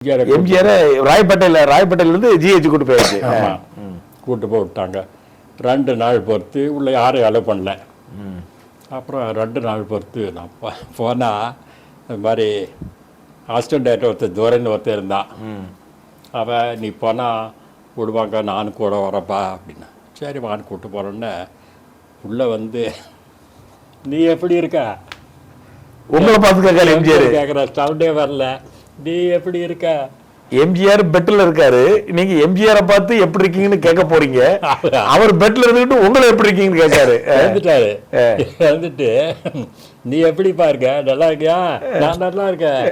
எம்ஜிஆர் ராயப்பேட்டையில இருந்து ஜிஹெச் கூட்டு போயாச்சு. கூட்டு போய் விட்டாங்க. 2 நாள் பொறுத்து உள்ள யாரையும் அலோ பண்ணல. அப்புறம் 2 நாள் பொறுத்து நான் போனால் இந்த மாதிரி அசிஸ்டன்ட் ஒருத்தர் துரைன்னு ஒருத்தர் இருந்தான். அவன் நீ போனால் விடுவாங்க, நானும் கூட வரப்பா அப்படின்னா. சரி வான்னு கூப்பிட்டு போகிறோன்னே உள்ளே வந்து நீ எப்படி இருக்க உங்களை பார்த்து கேட்கல எம்ஜிஆர் கேட்குற சவுண்டே வரல. நீ எப்படி இருக்க? எம்ஜிஆர் பெட்ல இருக்காரு, நீங்க எம்ஜிஆரை பார்த்து எப்படி இருக்கீங்கன்னு கேட்க போறீங்க. அவர் பெட்ல இருந்துட்டு உங்களை எப்படி இருக்கீங்கன்னு கேட்காரு. வந்துட்டாரு. வந்துட்டு நீ எப்படி பாருங்க, நல்லா இருக்கியா? நான் நல்லா இருக்கேன்.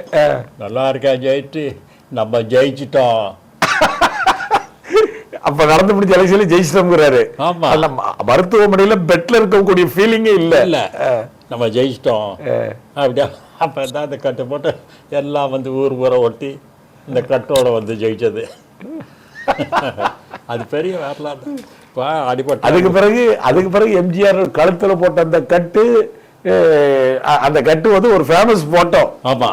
நல்லா இருக்கேன் ஜெயிச்சு நம்ம ஜெயிச்சிட்டோம். அப்ப நடந்து முடிஞ்ச எலெக்ஷன்ல ஜெயிச்சிட்டோம்ங்கிறாரு. ஆமா, மருத்துவமனையில பெட்ல இருக்கக்கூடிய ஃபீலிங்கே இல்ல. நம்ம ஜெயிச்சிட்டோம் அப்படியா. அப்ப தான் அந்த கட்டு போட்டு எல்லாம் வந்து ஊரை ஒட்டி இந்த கட்டோட வந்து ஜெயிச்சது. அது பெரிய வரலாறு. அடிப்பட்ட அதுக்கு பிறகு எம்ஜிஆர் கழுத்துல போட்ட அந்த கட்டு வந்து ஒரு ஃபேமஸ் போட்டோ. ஆமா,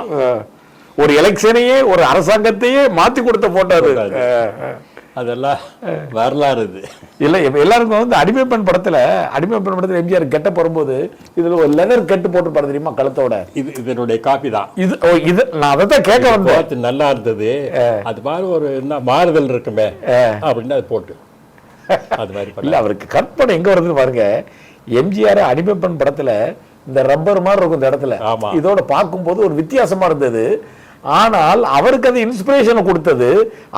ஒரு எலெக்ஷனையே ஒரு அரசாங்கத்தையே மாத்தி கொடுத்த போட்டோ அது. அதெல்லாம் வரலாறு. இது இல்ல எல்லாருக்கும் வந்து அடிமைப்பெண் படத்துல எம்ஜிஆர் கெட்ட போகும்போது இதுல ஒரு லெதர் கட்டு போட்டு பாரு தெரியுமா கழுத்தோட. இதனுடைய காப்பி தான் இது. நான் அதான் கேட்க வந்தேன். நல்லா இருந்தது. அது மாதிரி ஒரு என்ன மாறுதல் இருக்குமே அப்படின்னு அது போட்டு அது மாதிரி இல்ல. அவருக்கு கற்பனை எங்க வருதுன்னு பாருங்க. எம்ஜிஆர் அடிமைப்பெண் படத்துல இந்த ரப்பர் மாதிரி இருக்கும் இந்த இடத்துல. இதோட பார்க்கும்போது ஒரு வித்தியாசமா இருந்தது. ஆனால் அவருக்கு அது இன்ஸ்பிரேஷனை கொடுத்தது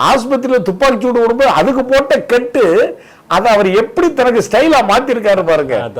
ஆஸ்பத்திரியில துப்பாக்கி சூடு விடும்போது அதுக்கு போட்ட கட்டு அதை அவர் எப்படி தனக்கு ஸ்டைலா மாத்திருக்காரு பாருங்க.